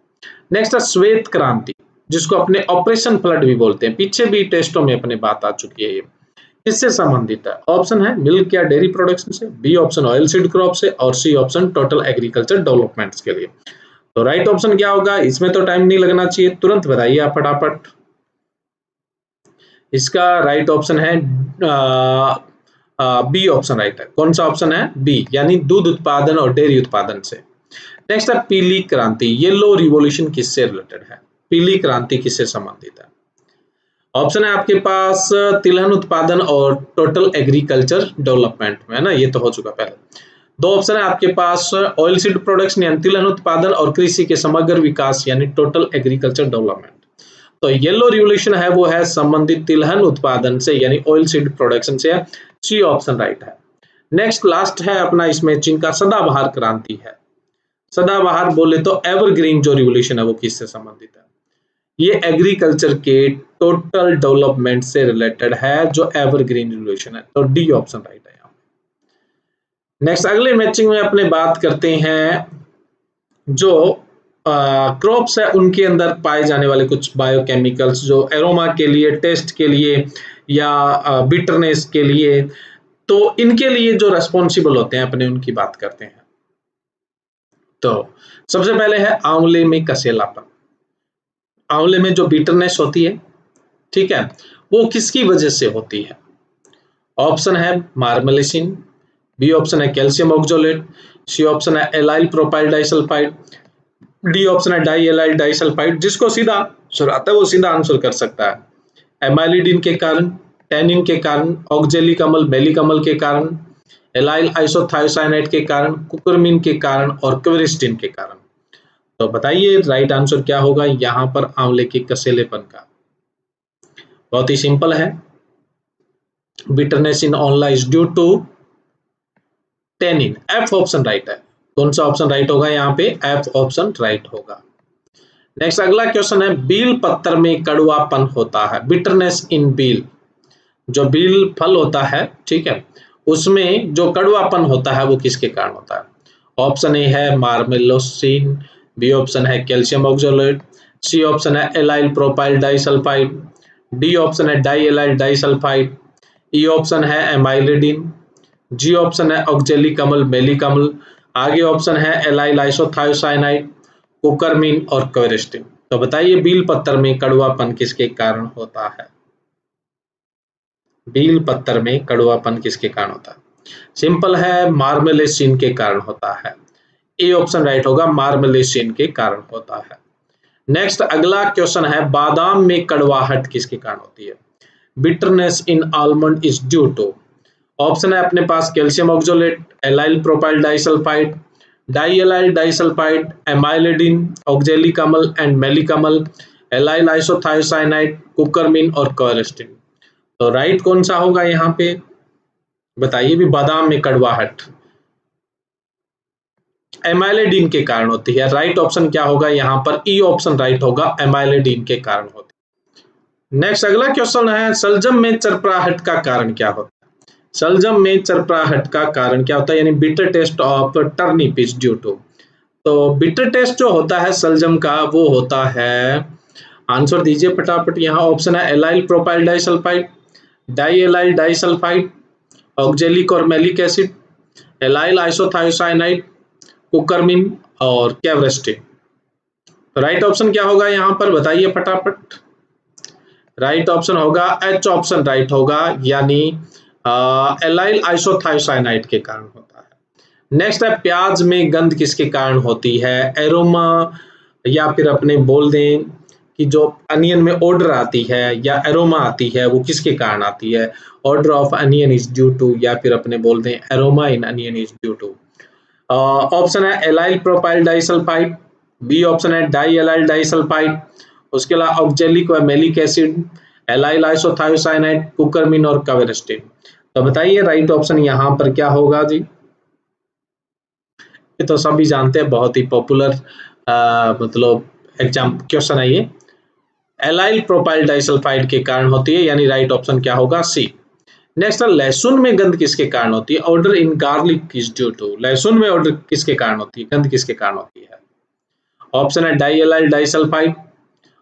नेक्स्ट है श्वेत क्रांति, जिसको अपने ऑपरेशन फ्लड भी बोलते हैं, पीछे भी टेस्टों में अपने बात आ चुकी है। ये किससे संबंधित है? ऑप्शन है मिल्क या डेयरी प्रोडक्शन से, B option oil seed crop से, और C option total agriculture developments के लिए। तो राइट ऑप्शन क्या होगा? इसमें तो टाइम नहीं लगना चाहिए, तुरंत बताइए आप फटाफट। इसका राइट ऑप्शन है बी ऑप्शन राइट है। कौन सा ऑप्शन है? बी, यानी दूध उत्पादन और डेयरी उत्पादन से। नेक्स्ट है पीली क्रांति, येलो रिवॉल्यूशन किससे रिलेटेड है? पीली क्रांति किससे संबंधित है? ऑप्शन है आपके पास तिलहन उत्पादन और टोटल एग्रीकल्चर डेवलपमेंट में, है ना, ये तो हो चुका पहले। दो ऑप्शन है आपके पास ऑयल सीड प्रोडक्शन यानी तिलहन उत्पादन और कृषि के समग्र विकास यानी टोटल एग्रीकल्चर डेवलपमेंट। तो येलो रिवॉल्यूशन है वो है संबंधित तिलहन उत्पादन से यानी ऑयल सीड प्रोडक्शन से, सी ऑप्शन राइट है। नेक्स्ट लास्ट है अपना इस मैचिंग का सदाबहार क्रांति है। सदाबहार बोले तो एवरग्रीन जो रिवॉल्यूशन है वो किससे संबंधित है? ये एग्रीकल्चर के टोटल डेवलपमेंट से रिलेटेड है जो एवरग्रीन रिवॉल्यूशन है, तो डी ऑप्शन राइट है यहाँ। नेक्स्ट अगले मैचिंग में अपने बात करते हैं जो क्रॉप्स है उनके अंदर पाए जाने वाले कुछ बायोकेमिकल्स जो एरोमा के लिए, टेस्ट के लिए या बिटरनेस के लिए, तो इनके लिए जो रेस्पॉन्सिबल होते हैं अपने, उनकी बात करते हैं। तो सबसे पहले है आंवले में कसेलापन। आंवले में जो बिटरनेस होती है, ठीक है, वो किसकी वजह से होती है? ऑप्शन है मार्मलेसिन, बी ऑप्शन है कैल्शियम ऑक्सोलेट, सी ऑप्शन है allyl propyl disulphide, D option है डाई एलाइल डाइसल्फाइड। जिसको सीधा आंसर आता है वो सीधा आंसर कर सकता है। एमाइलिडिन के कारण, टैनिन के कारण, ऑक्जेलिक अम्ल मेलिक अम्ल के कारण, एलाइल आइसोथायोसाइनाइड के कारण, कुकुरमिन के कारण और क्वेरिस्टिन के कारण। तो बताइए राइट आंसर क्या होगा यहाँ पर आंवले के कसेलेपन का? बहुत ही सिंपल है, bitterness in amla is due to tannin. F option right है। कौन सा ऑप्शन राइट होगा यहाँ पे? एफ ऑप्शन राइट होगा। नेक्स्ट अगला क्वेश्चन है, बील पत्तर में कड़वापन होता है, बिटरनेस इन बील। जो बील फल होता है, ठीक है, उसमें जो कड़वापन होता है वो किसके कारण होता है? ऑप्शन ए है मार्मेलोसिन, बी ऑप्शन है कैल्शियम ऑक्सोलेट, सी ऑप्शन है allyl propyl disulphide, D option है di allyl disulphide, E option है एमाइलिडिन, जी ऑप्शन है ऑक्जेलिक अम्ल मेलिक अम्ल, आगे ऑप्शन है एलाइल आइसोथायोसाइनाइड, कुकरमिन और क्वेरिस्टिन। तो बताइए बील पत्तर में कड़वापन किसके कारण होता है? बील पत्तर में कड़वापन किसके कारण होता है? सिंपल है, मार्मलेसिन के कारण होता है। ए ऑप्शन राइट होगा, मार्मलेसिन के कारण होता है। नेक्स्ट अगला क्वेश्चन है, बादाम में कड़वाहट किसके कारण होती है? Bitterness in almond is due to. Option है अपने पास calcium oxalate, allyl propyl disulphide, di allyl disulphide, amylidin, oxalic अम्ल एंड मेलिक अम्ल, एलाइल आइसोथायोसाइनाइड, कुकरमिन और क्वेरिस्टिन। तो राइट कौन सा होगा यहाँ पे? बताइए भी, बादाम में कड़वाहट एमाइलिडिन के कारण होती है। राइट ऑप्शन क्या होगा यहाँ पर? ई ऑप्शन राइट होगा, एमाइलिडिन के कारण होती है। नेक्स्ट अगला क्वेश्चन है, सलजम में चरपराहट का कारण क्या होता है? सलजम में चरपराहट का कारण क्या होता है? यानी bitter taste of turnip is due to. तो बिटर टेस्ट जो होता है सलजम का वो होता है, आंसर दीजिए फटाफट। यहाँ ऑप्शन है allyl propyl disulphide, di allyl disulphide, oxalic और malic acid, allyl isothiocyanide, curcumin और क्वेरिस्टिन। तो राइट ऑप्शन क्या होगा यहाँ पर? बताइए फटाफट। राइट ऑप्शन होगा एच ऑप्शन राइट होगा, यानी एलाइल आइसोथायोसाइनाइड के कारण होता है। नेक्स्ट है, प्याज में गंध किसके कारण होती है? एरोमा, या फिर अपने बोल दें कि जो अनियन में ऑर्डर आती है या एरोमा आती है वो किसके कारण आती है? Odour of onion is due to, या फिर अपने बोल दें aroma in onion is due to. Option है allyl propyl disulphide, B option है डाई एलाइल डाइसल्फाइड, उसके अलावा ऑक्जेलिक व malic acid, allyl isothiocyanide, curcumin और क्वेरिस्टिन। तो बताइए राइट ऑप्शन यहाँ पर क्या होगा जी? ये तो सभी जानते हैं, बहुत ही पॉपुलर मतलब एग्जाम क्वेश्चन है ये। एलाइल प्रोपाइल डाइसल्फाइड के कारण होती है, यानी राइट ऑप्शन क्या होगा? सी। नेक्स्ट, लहसुन में गंध किसके कारण होती है? Odour in garlic is due to. लहसुन में ऑर्डर किसके कारण होती है? गंध किसके कारण होती है? ऑप्शन है डाई एलाइल डाइसल्फाइड,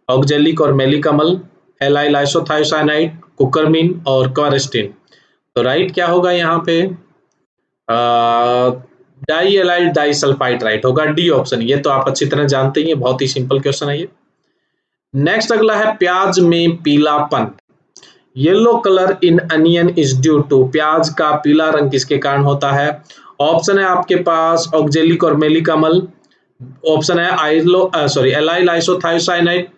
ऑक्जेलिक और मेलिक अम्ल, एलाइल आइसोथायोसाइनाइड, कुकरमिन और क्वेरिस्टिन। तो राइट क्या होगा यहाँ पे? डाई एलाइल डाइसल्फाइड राइट होगा, डी ऑप्शन। ये तो आप अच्छी तरह जानते ही हैं, बहुत ही सिंपल क्वेश्चन है ये। नेक्स्ट अगला है, प्याज में पीलापन, yellow colour in onion is due to. प्याज का पीला रंग किसके कारण होता है? ऑप्शन है आपके पास ऑक्जेलिक और मेलिक अम्ल, ऑप्शन है एलाइल आइसोथायोसाइनाइड,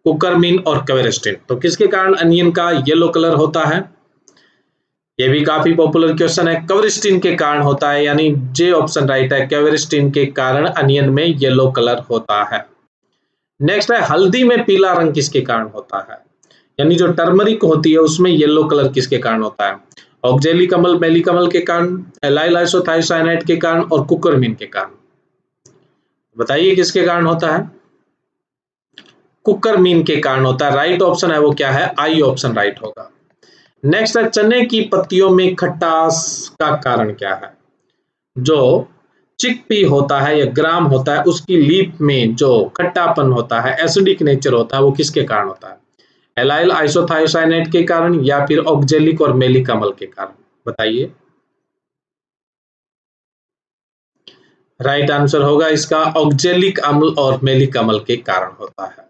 कुकरमिन और क्वेरिस्टिन। तो किसके कारण अनियन का येलो कलर होता है? ये भी काफी पॉपुलर क्वेश्चन है, क्वेरिस्टिन के कारण होता है, यानी जे ऑप्शन राइट है, क्वेरिस्टिन के कारण अनियन में येलो कलर होता है। नेक्स्ट है, हल्दी में पीला रंग किसके कारण होता है? यानी जो टर्मरिक होती है उसमें येलो कलर किसके कारण होता है? ऑक्जेलिक अम्ल मेलिक अम्ल के कारण, एलाइल आइसोथायोसाइनाइड के कारण और कुकरमिन के कारण। बताइए किसके कारण होता है? कुकरमिन के कारण होता है। राइट ऑप्शन है वो क्या है? आई ऑप्शन राइट होगा। नेक्स्ट है, चने की पत्तियों में खटास का कारण क्या है? जो चिकपी होता है या ग्राम होता है उसकी लीफ में जो खट्टापन होता है, एसिडिक नेचर होता है, वो किसके कारण होता है? एलाइल आइसोथायोसाइनेट के कारण या फिर ऑक्जेलिक और मेलिक अम्ल के कारण? बताइए। राइट आंसर होगा इसका ऑक्जेलिक अम्ल और मेलिक अम्ल के कारण होता है।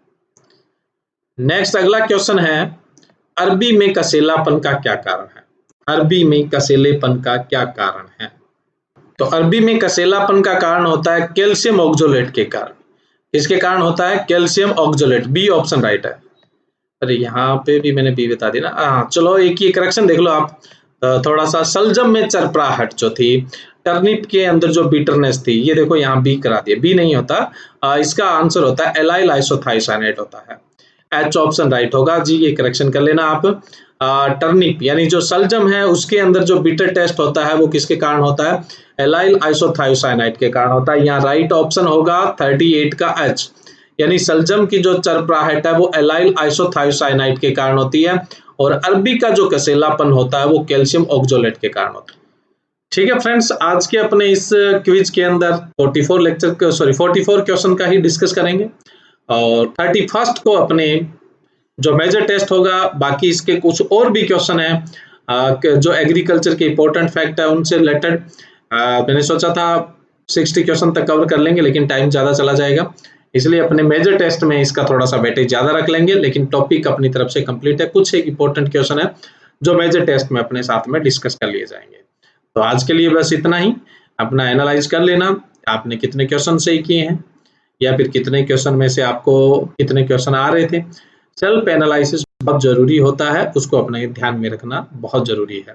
नेक्स्ट अगला क्वेश्चन है, अरबी में कसेलापन का क्या कारण है? अरबी में कसेलेपन का क्या कारण है? तो अरबी में कसेलापन का कारण होता है कैल्शियम ऑक्सोलेट के कारण। इसके कारण होता है कैल्शियम ऑक्सोलेट, बी ऑप्शन राइट है। अरे यहाँ पे भी मैंने बी बता दी ना। हाँ चलो एक ही करेक्शन देख लो आप। थोड़ा सा सलजम में चरपराहट जो थी, टर्निप के अंदर जो बिटरनेस थी, ये देखो यहाँ बी करा दिया, बी नहीं होता। इसका आंसर होता है एलाइल आइसोथायोसाइनेट होता है। एच ऑप्शन राइट होगा जी, ये करेक्शन कर लेना आप। टर्निप यानी जो सलजम है उसके अंदर जो बिटर टेस्ट होता है वो किसके कारण होता है? एलाइल आइसोथायोसाइनाइड के कारण होता है। यहाँ राइट ऑप्शन होगा 38 का एच, यानी सलजम की जो चरपराहट है वो एलाइल आइसोथायोसाइनाइड के कारण होती है, और अरबी का जो कसेलापन होता है वो कैल्शियम ऑक्सोलेट के कारण होता है। ठीक है फ्रेंड्स, आज के अपने इस क्विज के अंदर 44 क्वेश्चन का ही डिस्कस करेंगे, और 31 को अपने जो मेजर टेस्ट होगा, बाकी इसके कुछ और भी क्वेश्चन है जो एग्रीकल्चर के इंपॉर्टेंट फैक्ट है उनसे रिलेटेड। मैंने सोचा था 60 क्वेश्चन तक कवर कर लेंगे, लेकिन टाइम ज्यादा चला जाएगा, इसलिए अपने मेजर टेस्ट में इसका थोड़ा सा वेटेज ज्यादा रख लेंगे, लेकिन टॉपिक अपनी तरफ से कंप्लीट है। कुछ एक इंपॉर्टेंट क्वेश्चन है जो मेजर टेस्ट में अपने साथ में डिस्कस कर लिए जाएंगे। तो आज के लिए बस इतना ही। अपना एनालाइज कर लेना, आपने कितने क्वेश्चन सही किए हैं, या फिर कितने क्वेश्चन में से आपको कितने क्वेश्चन आ रहे थे। सेल्फ एनालिसिस बहुत जरूरी होता है, उसको अपने ध्यान में रखना बहुत जरूरी है।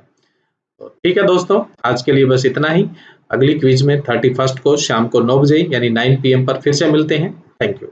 तो ठीक है दोस्तों, आज के लिए बस इतना ही। अगली क्विज में 31 को शाम को 9 बजे यानी 9 PM पर फिर से मिलते हैं। Thank you.